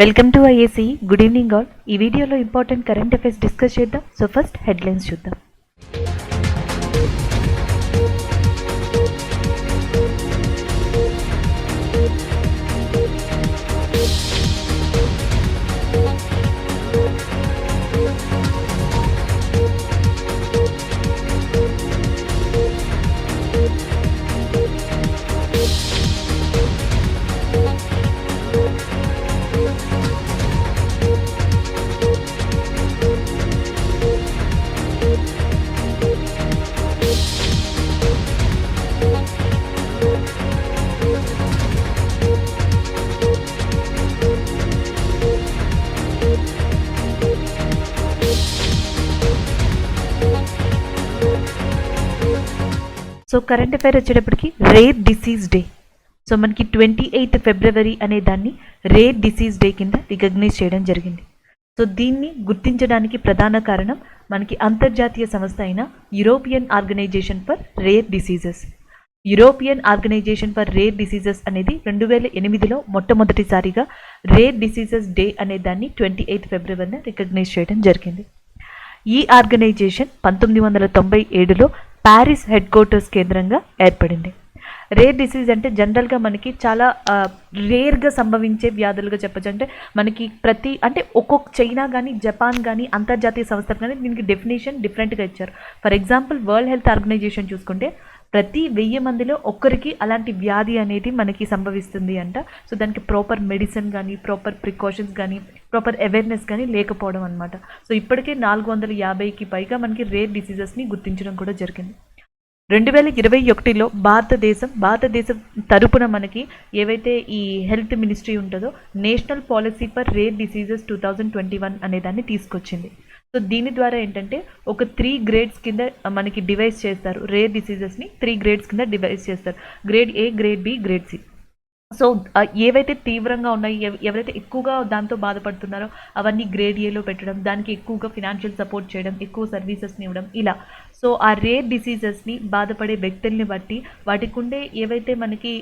Welcome to IAC. Good evening all. ఈ వీడియోలో important current affairs discuss చేద్దాం. So first headlines చూద్దాం. So current affair వచ్చేటప్పటికి rare disease day. So మనకి 28 ఫిబ్రవరి అనే దాన్ని రేర్ డిసీజ్ డే కింద రికగ్నైజ్ చేయడం జరిగింది. సో దీన్ని గుర్తించడానికి ప్రధాన కారణం మనకి అంతర్జాతీయ సంస్థ అయిన European organisation for rare diseases. European organisation for rare diseases అనేది 2008లో మొట్టమొదటిసారిగా రేర్ డిసీజెస్ డే అనే దాన్ని 28 ఫిబ్రవరిన రికగ్నైజ్ చేయడం జరిగింది. ఈ ఆర్గనైజేషన్ 1997లో ప్యారిస్ హెడ్ క్వార్టర్స్ కేంద్రంగా ఏర్పడింది. రేర్ డిసీజ్ అంటే జనరల్గా మనకి చాలా రేర్గా సంభవించే వ్యాధులుగా చెప్పచ్చు. అంటే మనకి ఒక్కొక్క చైనా కానీ జపాన్ కానీ అంతర్జాతీయ సంస్థలు కానీ దీనికి డెఫినేషన్ డిఫరెంట్గా ఇచ్చారు. For example world health organisation చూసుకుంటే ప్రతి 1000 మందిలో ఒక్కరికి అలాంటి వ్యాధి అనేది మనకి సంభవిస్తుంది అంట. సో దానికి ప్రాపర్ మెడిసిన్ కానీ ప్రాపర్ ప్రికాషన్స్ కానీ ప్రాపర్ అవేర్నెస్ కానీ లేకపోవడం అనమాట. సో ఇప్పటికే 450కి పైగా మనకి రేర్ డిసీజెస్ని గుర్తించడం కూడా జరిగింది. 2021లో భారతదేశం తరపున మనకి ఏవైతే ఈ హెల్త్ మినిస్ట్రీ ఉంటుందో national policy for rare diseases 2021 అనే దాన్ని తీసుకొచ్చింది. సో దీని ద్వారా ఏంటంటే ఒక 3 గ్రేడ్స్ కింద మనకి డివైడ్ చేస్తారు. రేర్ డిసీజెస్ని 3 గ్రేడ్స్ కింద డివైడ్ చేస్తారు. Grade A, grade B, grade C. So ఏవైతే తీవ్రంగా ఉన్నాయి, ఎవరైతే ఎక్కువగా దాంతో బాధపడుతున్నారో అవన్నీ గ్రేడ్ ఏలో పెట్టడం, దానికి ఎక్కువగా ఫినాన్షియల్ సపోర్ట్ చేయడం, ఎక్కువ సర్వీసెస్ని ఇవ్వడం ఇలా. సో ఆ రేర్ డిసీజెస్ని బాధపడే వ్యక్తుల్ని బట్టి వాటికి ఉండే ఏవైతే మనకి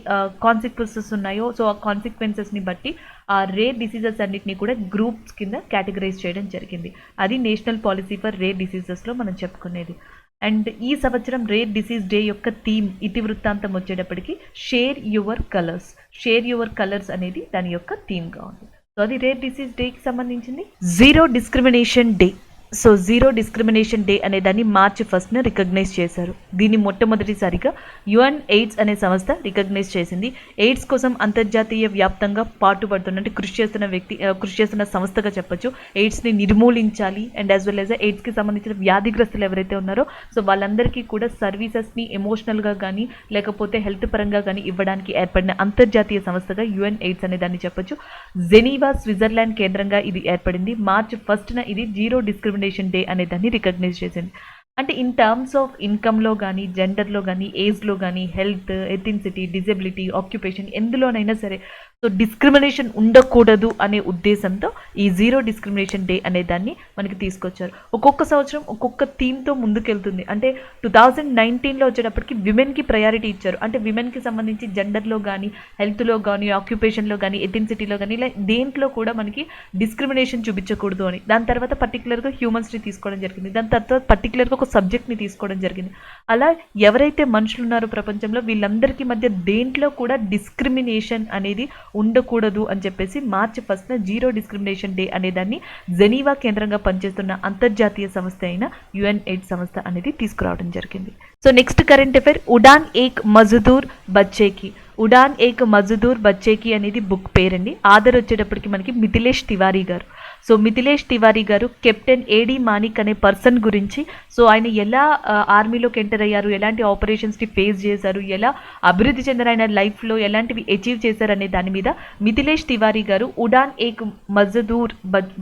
కాన్సిక్వెన్సెస్ ఉన్నాయో సో ఆ కాన్సిక్వెన్సెస్ని బట్టి ఆ రేర్ డిసీజెస్ అన్నిటిని కూడా గ్రూప్స్ కింద కేటగరైజ్ చేయడం జరిగింది. అది నేషనల్ పాలసీ ఫర్ రేర్ డిసీజెస్లో మనం చెప్పుకునేది. అండ్ ఈ సంవత్సరం రేర్ డిసీజ్ డే యొక్క థీమ్ ఇతివృత్తాంతం వచ్చేటప్పటికి షేర్ యువర్ కలర్స్ అనేది దాని యొక్క థీమ్గా ఉంది. సో అది రేర్ డిసీజ్ డేకి సంబంధించింది. Zero discrimination day. So zero discrimination day అనే దాన్ని March 1న రికగ్నైజ్ చేశారు. దీన్ని మొట్టమొదటిసారిగా UN AIDS అనే సంస్థ రికగ్నైజ్ చేసింది. ఎయిడ్స్ కోసం అంతర్జాతీయ వ్యాప్తంగా పాటుపడుతున్న అంటే కృషి చేస్తున్న సంస్థగా చెప్పొచ్చు. ఎయిడ్స్ని నిర్మూలించాలి అండ్ యాజ్ వెల్ యాజ్ ఎయిడ్స్కి సంబంధించిన వ్యాధిగ్రస్తులు ఎవరైతే ఉన్నారో సో వాళ్ళందరికీ కూడా సర్వీసెస్ని ఎమోషనల్గా కానీ లేకపోతే హెల్త్ పరంగా కానీ ఇవ్వడానికి ఏర్పడిన అంతర్జాతీయ సంస్థగా UN AIDS అనే దాన్ని చెప్పొచ్చు. జెనీవా, స్విట్జర్లాండ్ కేంద్రంగా ఇది ఏర్పడింది. March 1న ఇది జీరో డిస్క్రిమినేషన్ డే అనే దాన్ని రికగ్నైజ్ చేసింది. అంటే ఇన్ టర్మ్స్ ఆఫ్ ఇన్కమ్లో కానీ జెండర్లో కానీ ఏజ్లో కానీ హెల్త్, ఎథినిసిటీ, డిజబిలిటీ, ఆక్యుపేషన్ ఎందులోనైనా సరే సో డిస్క్రిమినేషన్ ఉండకూడదు అనే ఉద్దేశంతో ఈ జీరో డిస్క్రిమినేషన్ డే అనే దాన్ని మనకి తీసుకొచ్చారు. ఒక్కొక్క సంవత్సరం ఒక్కొక్క థీమ్తో ముందుకెళ్తుంది. అంటే 2019లో వచ్చేటప్పటికి విమెన్కి ప్రయారిటీ ఇచ్చారు. అంటే విమెన్కి సంబంధించి జెండర్లో కానీ హెల్త్లో కానీ ఆక్యుపేషన్లో కానీ ఎథినిసిటీలో కానీ ఇలా దేంట్లో కూడా మనకి డిస్క్రిమినేషన్ చూపించకూడదు అని. దాని తర్వాత పర్టికులర్గా హ్యూమన్స్ని తీసుకోవడం జరిగింది. దాని తర్వాత పర్టికులర్గా ఒక సబ్జెక్ట్ని తీసుకోవడం జరిగింది. అలా ఎవరైతే మనుషులు ఉన్నారో ప్రపంచంలో వీళ్ళందరికీ మధ్య దేంట్లో కూడా డిస్క్రిమినేషన్ అనేది ఉండకూడదు అని చెప్పేసి March 1న జీరో డిస్క్రిమినేషన్ డే అనేదాన్ని జెనీవా కేంద్రంగా పనిచేస్తున్న అంతర్జాతీయ సంస్థ అయిన UN AIDS సంస్థ అనేది తీసుకురావడం జరిగింది. So next current affair Udaan Ek Mazdoor Bachche Ki అనేది బుక్ పేరండి. ఆధార్ వచ్చేటప్పటికి మనకి మిథిలేష్ తివారీ గారు. సో మిథిలేష్ తివారీ గారు కెప్టెన్ AD మానిక్ అనే పర్సన్ గురించి సో ఆయన ఎలా ఆర్మీలోకి ఎంటర్ అయ్యారు, ఎలాంటి ఆపరేషన్స్ని ఫేస్ చేశారు, ఎలా అభివృద్ధి చెందిన ఆయన లైఫ్లో ఎలాంటివి అచీవ్ చేశారు అనే దాని మీద మిథిలేష్ తివారీ గారు ఉడాన్ ఏక్ మజ్దూర్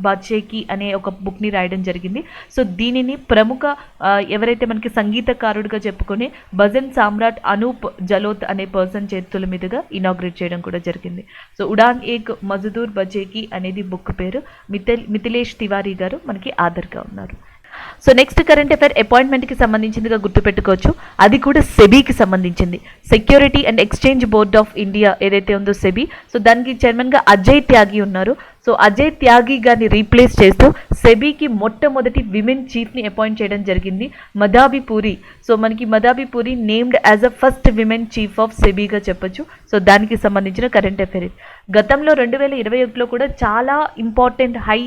బచ్చేకి అనే ఒక బుక్ని రాయడం జరిగింది. సో దీనిని ప్రముఖ ఎవరైతే మనకి సంగీతకారుడిగా చెప్పుకునే భజన్ సామ్రాట్ అనూప్ జలోత్ అనే పర్సన్ చేతుల మీదుగా ఇనాగ్రేట్ చేయడం కూడా జరిగింది. సో ఉడాన్ ఏక్ మజ్దూర్ బచ్చేకి అనేది బుక్ పేరు. మిథిలేష్ తివారీ గారు మనకి ఆధార్గా ఉన్నారు. సో నెక్స్ట్ కరెంట్ అఫైర్ అపాయింట్మెంట్కి సంబంధించిందిగా గుర్తుపెట్టుకోవచ్చు. అది కూడా సెబీకి సంబంధించింది. Security and exchange board of India ఏదైతే ఉందో సెబీ, సో దానికి చైర్మన్గా అజయ్ త్యాగి ఉన్నారు. సో అజయ్ త్యాగి గారిని రీప్లేస్ చేస్తూ సెబీకి మొట్టమొదటి విమెన్ చీఫ్ని అపాయింట్ చేయడం జరిగింది, మదాబి పూరి. సో మనకి Madhabi Puri named as a first women chief of సెబీగా చెప్పొచ్చు. సో దానికి సంబంధించిన కరెంట్ అఫైర్. గతంలో 2021లో కూడా చాలా ఇంపార్టెంట్ హై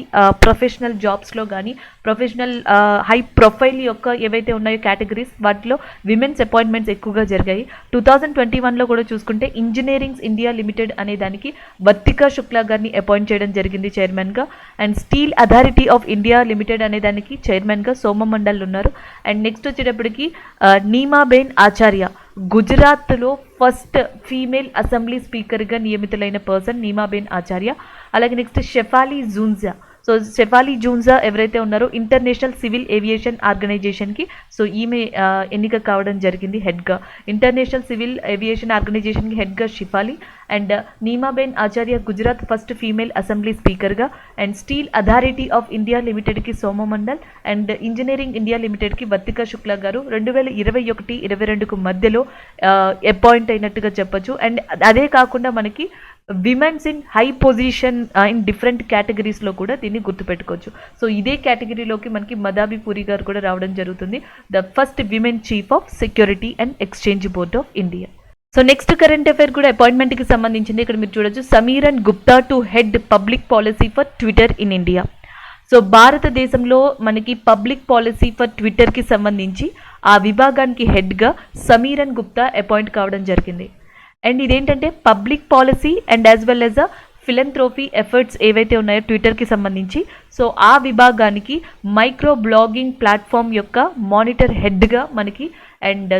ప్రొఫెషనల్ జాబ్స్లో కానీ ప్రొఫెషనల్ హై ప్రొఫైల్ యొక్క ఏవైతే ఉన్నాయో కేటగిరీస్ వాటిలో విమెన్స్ అపాయింట్మెంట్స్ ఎక్కువగా జరిగాయి. 2021లో కూడా చూసుకుంటే ఇంజనీరింగ్స్ ఇండియా లిమిటెడ్ అనే దానికి వర్తికా శుక్లా గారిని అపాయింట్ చేయడం జరిగింది చైర్మన్గా. And steel authority of India limited అనే దానికి చైర్మన్గా సోమ మండల్ ఉన్నారు. అండ్ నెక్స్ట్ వచ్చేటప్పటికి నీమాబేన్ ఆచార్య, గుజరాత్లో ఫస్ట్ ఫీమేల్ అసెంబ్లీ స్పీకర్గా నియమితులైన పర్సన్ నీమాబేన్ ఆచార్య. అలాగే నెక్స్ట్ షెఫాలి జూన్జా. సో షెఫాలి జూన్జా ఎవరైతే ఉన్నారో ఇంటర్నేషనల్ సివిల్ ఏవియేషన్ ఆర్గనైజేషన్కి సో ఈమె ఎన్నిక కావడం జరిగింది హెడ్గా. ఇంటర్నేషనల్ సివిల్ ఏవియేషన్ ఆర్గనైజేషన్కి హెడ్గా Shefali. And Neemaben Acharya Gujarat first female assembly స్పీకర్గా. And steel authority of India లిమిటెడ్కి Soma Mondal. And engineering India లిమిటెడ్కి వర్తికా శుక్లా గారు 2021-22 మధ్యలో అపాయింట్ అయినట్టుగా చెప్పొచ్చు. అండ్ అదే కాకుండా మనకి womens in high position in different కేటగిరీస్లో కూడా దీన్ని గుర్తుపెట్టుకోవచ్చు. సో ఇదే కేటగిరీలోకి మనకి మదాబి పూరి గారు కూడా రావడం జరుగుతుంది, the first women chief of security and exchange board of India. So next current affair కూడా అపాయింట్మెంట్కి సంబంధించింది. ఇక్కడ మీరు చూడొచ్చు, Sameeran Gupta to head public policy for Twitter in India. So భారతదేశంలో మనకి పబ్లిక్ పాలసీ ఫర్ ట్విట్టర్కి సంబంధించి ఆ విభాగానికి హెడ్గా సమీరన్ గుప్తా అపాయింట్ కావడం జరిగింది. అండ్ ఇదేంటంటే public policy and as well as a philanthropy efforts ఏవైతే ఉన్నాయో ట్విట్టర్కి సంబంధించి సో ఆ విభాగానికి మైక్రో బ్లాగింగ్ ప్లాట్ఫామ్ యొక్క మానిటర్ హెడ్గా మనకి అండ్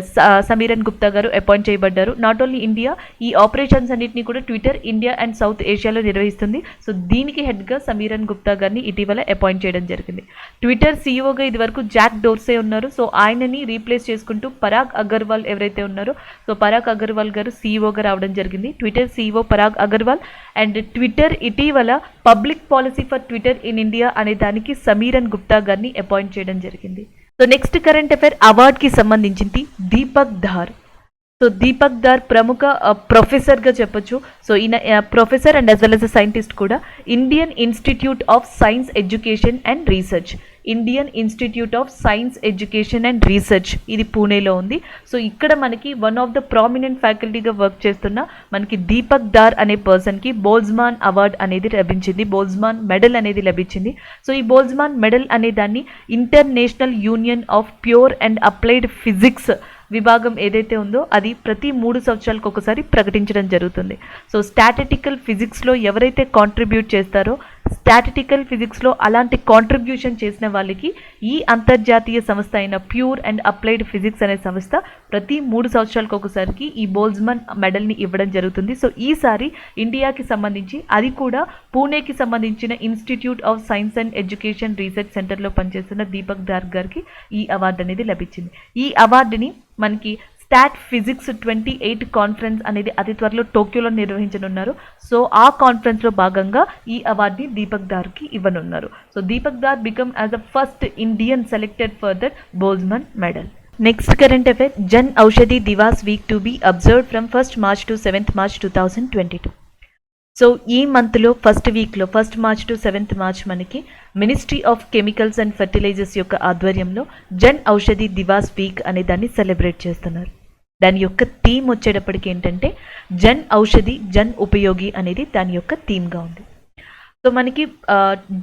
సమీరన్ గుప్తా గారు అపాయింట్ చేయబడ్డారు. నాట్ ఓన్లీ ఇండియా, ఈ ఆపరేషన్స్ అన్నింటినీ కూడా ట్విట్టర్ ఇండియా అండ్ సౌత్ ఏషియాలో నిర్వహిస్తుంది. సో దీనికి హెడ్గా సమీరన్ గుప్తా గారిని ఇటీవల అపాయింట్ చేయడం జరిగింది. ట్విట్టర్ సీఈఓగా ఇదివరకు జాక్ డోర్సే ఉన్నారు. సో ఆయనని రీప్లేస్ చేసుకుంటూ పరాగ్ అగర్వాల్ ఎవరైతే ఉన్నారో సో పరాగ్ అగర్వాల్ గారు సీఈఓగా రావడం జరిగింది. Twitter CEO Parag Agrawal. And Twitter ఇటీవల public policy for Twitter in India అనే దానికి సమీరన్ గుప్తా గారిని అపాయింట్ చేయడం జరిగింది. సో నెక్స్ట్ కరెంట్ అఫైర్ అవార్డ్కి సంబంధించింది దీపక్ ధార్. సో దీపక్ ధార్ ప్రముఖ ప్రొఫెసర్గా చెప్పొచ్చు. సో ఈయన professor and as well as a scientist కూడా. Indian institute of science education and research, Indian institute of science education and research ఇది పూణేలో ఉంది. సో ఇక్కడ మనకి one of the prominent ఫ్యాకల్టీగా work చేస్తున్న మనకి దీపక్ ధార్ అనే పర్సన్కి బోల్జ్మాన్ అవార్డ్ అనేది లభించింది, బోల్జ్మాన్ మెడల్ అనేది లభించింది. సో ఈ బోల్జ్మాన్ మెడల్ అనే దాన్ని international union of pure and applied physics విభాగం ఏదైతే ఉందో అది ప్రతి 3 సంవత్సరాలకు ఒకసారి ప్రకటించడం జరుగుతుంది. సో స్టాటిస్టికల్ ఫిజిక్స్లో ఎవరైతే కాంట్రిబ్యూట్ చేస్తారో స్టాటిస్టికల్ ఫిజిక్స్లో అలాంటి కాంట్రిబ్యూషన్ చేసిన వాళ్ళకి ఈ అంతర్జాతీయ సంస్థ అయిన ప్యూర్ అండ్ అప్లైడ్ ఫిజిక్స్ అనే సంస్థ ప్రతి 3 సంవత్సరాలకు ఒకసారికి ఈ బోల్జ్మాన్ మెడల్ని ఇవ్వడం జరుగుతుంది. సో ఈసారి ఇండియాకి సంబంధించి అది కూడా పూణేకి సంబంధించిన institute of science and education research సెంటర్లో పనిచేస్తున్న దీపక్ ధార్ గారికి ఈ అవార్డు అనేది లభించింది. ఈ అవార్డుని మనకి స్టాట్ ఫిజిక్స్ 28 కాన్ఫరెన్స్ అనేది అతి త్వరలో టోక్యోలో నిర్వహించనున్నారు. సో ఆ కాన్ఫరెన్స్లో భాగంగా ఈ అవార్డుని దీపక్ ధార్కి ఇవ్వనున్నారు. So Deepak Dhar become as the first Indian selected for that Boltzmann medal. Next current affair, Jan Aushadhi Diwas week to be observed from 1st March to 7th March 2022. So ఈ మంత్లో ఫస్ట్ వీక్లో 1st March to 7th March మనకి ministry of chemicals and fertilisers యొక్క ఆధ్వర్యంలో Jan Aushadhi Diwas week అనే దాన్ని celebrate చేస్తున్నారు. దాని యొక్క థీమ్ వచ్చేటప్పటికి ఏంటంటే జన్ ఔషధి జన్ ఉపయోగి అనేది దాని యొక్క థీమ్గా ఉంది. సో మనకి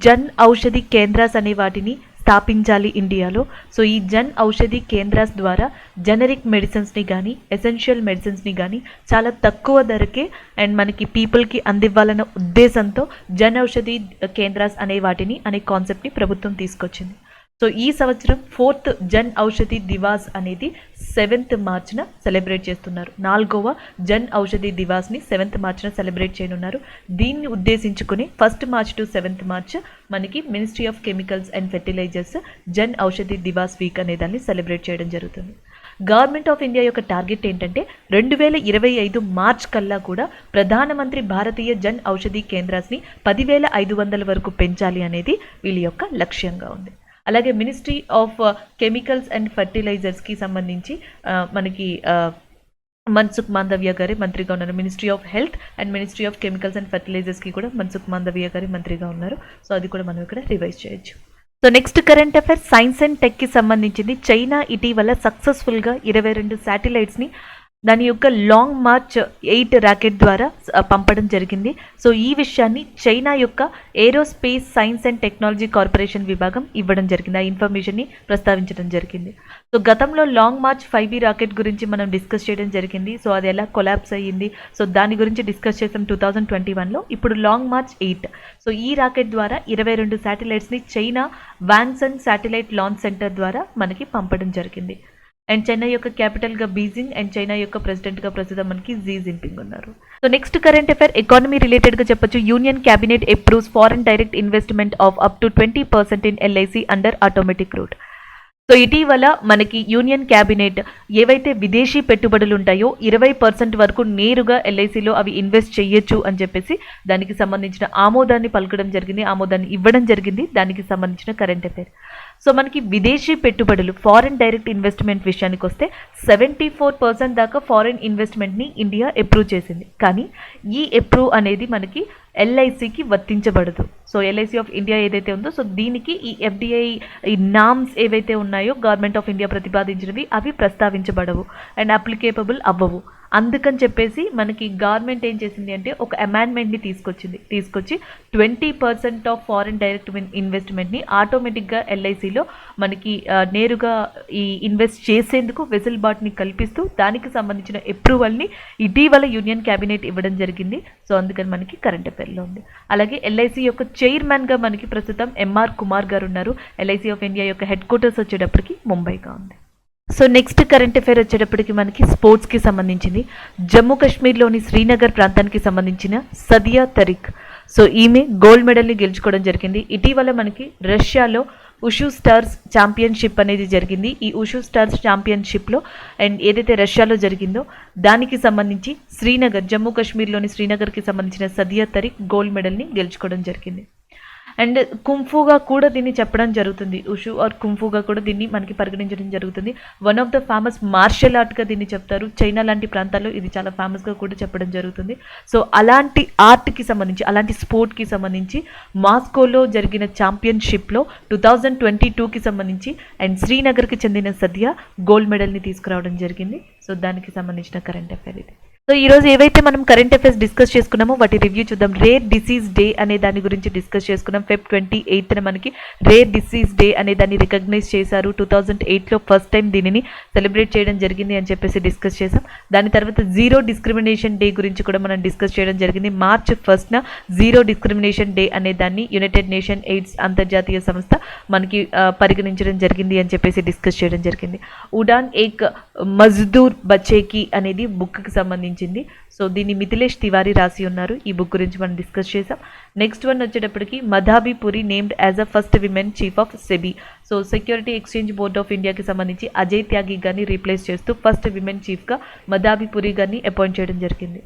జన్ ఔషధి కేంద్రాస్ అనే వాటిని స్థాపించాలి ఇండియాలో. సో ఈ జన్ ఔషధి కేంద్రాస్ ద్వారా జనరిక్ మెడిసిన్స్ని కానీ ఎసెన్షియల్ మెడిసిన్స్ని కానీ చాలా తక్కువ ధరకే అండ్ మనకి పీపుల్కి అందివ్వాలన్న ఉద్దేశంతో జన్ ఔషధి కేంద్రాస్ అనే వాటిని అనే కాన్సెప్ట్ని ప్రభుత్వం తీసుకొచ్చింది. సో ఈ సంవత్సరం 4th జన్ ఔషధి దివాస్ అనేది 7th మార్చ్న సెలబ్రేట్ చేస్తున్నారు. 4వ జన్ ఔషధి దివాస్ని 7th మార్చ్న సెలబ్రేట్ చేయనున్నారు. దీన్ని ఉద్దేశించుకుని 1st March to 7th March మనకి ministry of chemicals and fertilisers Jan Aushadhi Diwas week అనే దాన్ని సెలబ్రేట్ చేయడం జరుగుతుంది. గవర్నమెంట్ ఆఫ్ ఇండియా యొక్క టార్గెట్ ఏంటంటే 2025 మార్చ్ కల్లా కూడా ప్రధానమంత్రి భారతీయ జన్ ఔషధి కేంద్రాస్ని 10,500 వరకు పెంచాలి అనేది వీళ్ళ యొక్క లక్ష్యంగా ఉంది. అలాగే మినిస్ట్రీ ఆఫ్ కెమికల్స్ అండ్ ఫర్టిలైజర్స్కి సంబంధించి మనకి మన్సుఖ్ మాండవ్య గారి మంత్రిగా ఉన్నారు. Ministry of health and ministry of chemicals and ఫర్టిలైజర్స్కి కూడా మన్సుఖ్ మాండవ్య గారి మంత్రిగా ఉన్నారు. సో అది కూడా మనం ఇక్కడ రివైజ్ చేయొచ్చు. So next current affair science and టెక్కి సంబంధించింది. చైనా ఇటీవల సక్సెస్ఫుల్గా 22 శాటిలైట్స్ని దాని యొక్క లాంగ్ మార్చ్ 8 రాకెట్ ద్వారా పంపడం జరిగింది. సో ఈ విషయాన్ని చైనా యొక్క aerospace science and technology corporation విభాగం ఇవ్వడం జరిగింది. ఆ ఇన్ఫర్మేషన్ని ప్రస్తావించడం జరిగింది. సో గతంలో లాంగ్ మార్చ్ 5B రాకెట్ గురించి మనం డిస్కస్ చేయడం జరిగింది. సో అది ఎలా కొలాప్స్ అయ్యింది, సో దాని గురించి డిస్కస్ చేసాం 2021లో. ఇప్పుడు లాంగ్ మార్చ్ 8. సో ఈ రాకెట్ ద్వారా 22 శాటిలైట్స్ని చైనా వాన్సన్ శాటిలైట్ లాంచ్ సెంటర్ ద్వారా మనకి పంపడం జరిగింది. అండ్ చైనా యొక్క క్యాపిటల్గా బీజింగ్ అండ్ చైనా యొక్క ప్రెసిడెంట్గా ప్రస్తుతం మనకి జీ జిన్పింగ్ ఉన్నారు. So next current affair economy రిలేటెడ్గా చెప్పొచ్చు. Union cabinet approves foreign direct investment of up to 20% in LIC under automatic route. So ఇటీవల మనకి యూనియన్ క్యాబినెట్ ఏవైతే విదేశీ పెట్టుబడులు ఉంటాయో 20% వరకు నేరుగా LICలో అవి ఇన్వెస్ట్ చేయొచ్చు అని చెప్పేసి దానికి సంబంధించిన ఆమోదాన్ని పలకడం జరిగింది, ఆమోదాన్ని ఇవ్వడం జరిగింది. దానికి సంబంధించిన కరెంట్ అఫైర్. సో మనకి విదేశీ పెట్టుబడులు ఫారెన్ డైరెక్ట్ ఇన్వెస్ట్మెంట్ విషయానికి వస్తే 74% దాకా ఫారెన్ ఇన్వెస్ట్మెంట్ని ఇండియా అప్రూవ్ చేసింది. కానీ ఈ అప్రూవ్ అనేది మనకి LICకి వర్తించబడదు. సో LIC ఆఫ్ ఇండియా ఏదైతే ఉందో సో దీనికి ఈ FDI ఈ నామ్స్ ఏవైతే ఉన్నాయో గవర్నమెంట్ ఆఫ్ ఇండియా ప్రతిపాదించినవి అవి ప్రస్తావించబడవు అండ్ అప్లికేబుల్ అవ్వవు. అందుకని చెప్పేసి మనకి గవర్నమెంట్ ఏం చేసింది అంటే ఒక అమెండ్మెంట్ని తీసుకొచ్చి 20% ఆఫ్ ఫారెన్ డైరెక్ట్ ఇన్వెస్ట్మెంట్ని ఆటోమేటిక్గా LICలో మనకి నేరుగా ఈ ఇన్వెస్ట్ చేసేందుకు వెసులుబాటుని కల్పిస్తూ దానికి సంబంధించిన అప్రూవల్ని ఇటీవల యూనియన్ క్యాబినెట్ ఇవ్వడం జరిగింది. సో అందుకని మనకి కరెంట్ అఫైర్లో ఉంది. అలాగే LIC యొక్క చైర్మన్గా మనకి ప్రస్తుతం MR కుమార్ గారు ఉన్నారు. LIC ఆఫ్ ఇండియా యొక్క హెడ్ క్వార్టర్స్ వచ్చేటప్పటికి ముంబైగా ఉంది. సో నెక్స్ట్ కరెంట్ అఫైర్ వచ్చేటప్పటికి మనకి స్పోర్ట్స్కి సంబంధించింది. జమ్మూ కాశ్మీర్లోని శ్రీనగర్ ప్రాంతానికి సంబంధించిన సదియా తరిక్. సో ఈమె గోల్డ్ మెడల్ని గెలుచుకోవడం జరిగింది. ఇటీవల మనకి రష్యాలో ఉషు స్టార్స్ ఛాంపియన్షిప్ అనేది జరిగింది. ఈ ఉషు స్టార్స్ ఛాంపియన్షిప్లో అండ్ ఏదైతే రష్యాలో జరిగిందో దానికి సంబంధించి శ్రీనగర్ జమ్మూ కాశ్మీర్లోని శ్రీనగర్కి సంబంధించిన సదియా తరిక్ గోల్డ్ మెడల్ని గెలుచుకోవడం జరిగింది. అండ్ కుంఫుగా కూడా దీన్ని చెప్పడం జరుగుతుంది. ఉషు ఆర్ కుంఫుగా కూడా దీన్ని మనకి పరిగణించడం జరుగుతుంది. One of the famous martial ఆర్ట్గా దీన్ని చెప్తారు. చైనా లాంటి ప్రాంతాల్లో ఇది చాలా ఫేమస్గా కూడా చెప్పడం జరుగుతుంది. సో అలాంటి ఆర్ట్కి సంబంధించి అలాంటి స్పోర్ట్కి సంబంధించి మాస్కోలో జరిగిన ఛాంపియన్షిప్లో 2022కి సంబంధించి అండ్ శ్రీనగర్కి చెందిన సద్య గోల్డ్ మెడల్ని తీసుకురావడం జరిగింది. సో దానికి సంబంధించిన కరెంట్ అఫైర్ ఇది. సో ఈరోజు ఏవైతే మనం కరెంట్ అఫైర్స్ డిస్కస్ చేసుకున్నామో వాటి రివ్యూ చూద్దాం. రేర్ డిసీజ్ డే అనే దాని గురించి డిస్కస్ చేసుకున్నాం. Feb 28న మనకి రేర్ డిసీజ్ డే అనే దాన్ని రికగ్నైజ్ చేశారు. 2008లో ఫస్ట్ టైం దీనిని సెలబ్రేట్ చేయడం జరిగింది అని చెప్పేసి డిస్కస్ చేసాం. దాని తర్వాత జీరో డిస్క్రిమినేషన్ డే గురించి కూడా మనం డిస్కస్ చేయడం జరిగింది. March 1న జీరో డిస్క్రిమినేషన్ డే అనే దాన్ని యునైటెడ్ నేషన్ ఎయిడ్స్ అంతర్జాతీయ సంస్థ మనకి పరిగణించడం జరిగింది అని చెప్పేసి డిస్కస్ చేయడం జరిగింది. ఉడాన్ ఏక్ మజ్దూర్ బచేకి అనేది బుక్కి సంబంధించింది. సో దీన్ని మిథిలేష్ తివారీ రాసి ఉన్నారు. ఈ బుక్ గురించి మనం డిస్కస్ చేసాం. నెక్స్ట్ వన్ వచ్చేటప్పటికి Madhabi Puri named as a first women chief of సెబీ. So security exchange board of ఇండియాకి సంబంధించి అజయ్ త్యాగి గారిని రీప్లేస్ చేస్తూ ఫస్ట్ విమెన్ చీఫ్గా మధాబీ పురి గారిని అపాయింట్ చేయడం జరిగింది.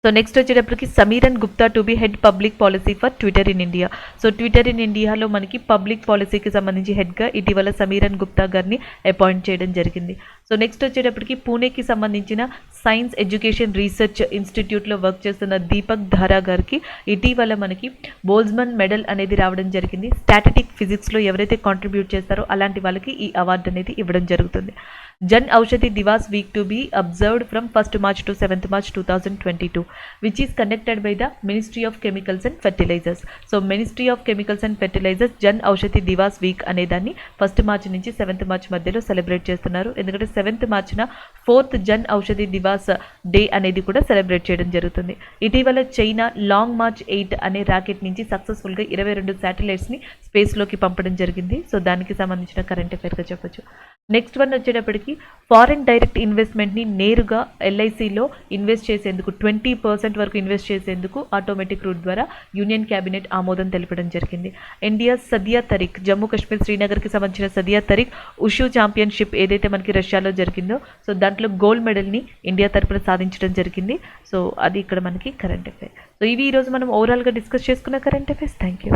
సో నెక్స్ట్ వచ్చేటప్పటికి Sameeran Gupta to be head public policy for Twitter in India. So Twitter in ఇండియాలో మనకి పబ్లిక్ పాలసీకి సంబంధించి హెడ్గా ఇటీవల సమీరన్ గుప్తా గారిని అపాయింట్ చేయడం జరిగింది. సో నెక్స్ట్ వచ్చేటప్పటికి పూణేకి సంబంధించిన సైన్స్ ఎడ్యుకేషన్ రీసెర్చ్ ఇన్స్టిట్యూట్లో వర్క్ చేస్తున్న దీపక్ ధారా గారికి ఇటీవల మనకి బోల్జ్మన్ మెడల్ అనేది రావడం జరిగింది. స్టాటిస్టిక్ ఫిజిక్స్లో ఎవరైతే కాంట్రిబ్యూట్ చేస్తారో అలాంటి వాళ్ళకి ఈ అవార్డు అనేది ఇవ్వడం జరుగుతుంది. Jan Aushadhi Diwas week to be observed from 1st March to 7th March 2022 which is conducted by the Ministry of Chemicals and Fertilizers. So Ministry of Chemicals and Fertilizers Jan Aushadhi Diwas week అనే దాన్ని 1st March నుంచి 7th March మధ్యలో celebrate చేస్తున్నారు. ఎందుకంటే 7th Marchన 4th Jan Aushadhi Diwas day అనేది కూడా celebrate చేయడం జరుగుతుంది. ఇటీవల చైనా లాంగ్ మార్చ్ 8 అనే రాకెట్ నుంచి సక్సెస్ఫుల్గా 22 శాటిలైట్స్ని స్పేస్లోకి పంపడం జరిగింది. సో దానికి సంబంధించిన కరెంట్ అఫైర్గా చెప్పొచ్చు. నెక్స్ట్ వన్ వచ్చేటప్పటికి ఫారెన్ డైరెక్ట్ ఇన్వెస్ట్మెంట్ని నేరుగా LICలో ఇన్వెస్ట్ చేసేందుకు 20% వరకు ఇన్వెస్ట్ చేసేందుకు ఆటోమేటిక్ రూట్ ద్వారా యూనియన్ క్యాబినెట్ ఆమోదం తెలపడం జరిగింది. ఇండియా సదియా తరిక్ జమ్మూ కాశ్మీర్ శ్రీనగర్కి సంబంధించిన సదియా తరిక్ ఉషు ఛాంపియన్షిప్ ఏదైతే మనకి రష్యాలో జరిగిందో సో దాంట్లో గోల్డ్ మెడల్ని ఇండియా తరపున సాధించడం జరిగింది. సో అది ఇక్కడ మనకి కరెంట్ అఫైర్. సో ఇవి ఈరోజు మనం ఓవరాల్గా డిస్కస్ చేసుకున్న కరెంట్ అఫైర్స్. Thank you.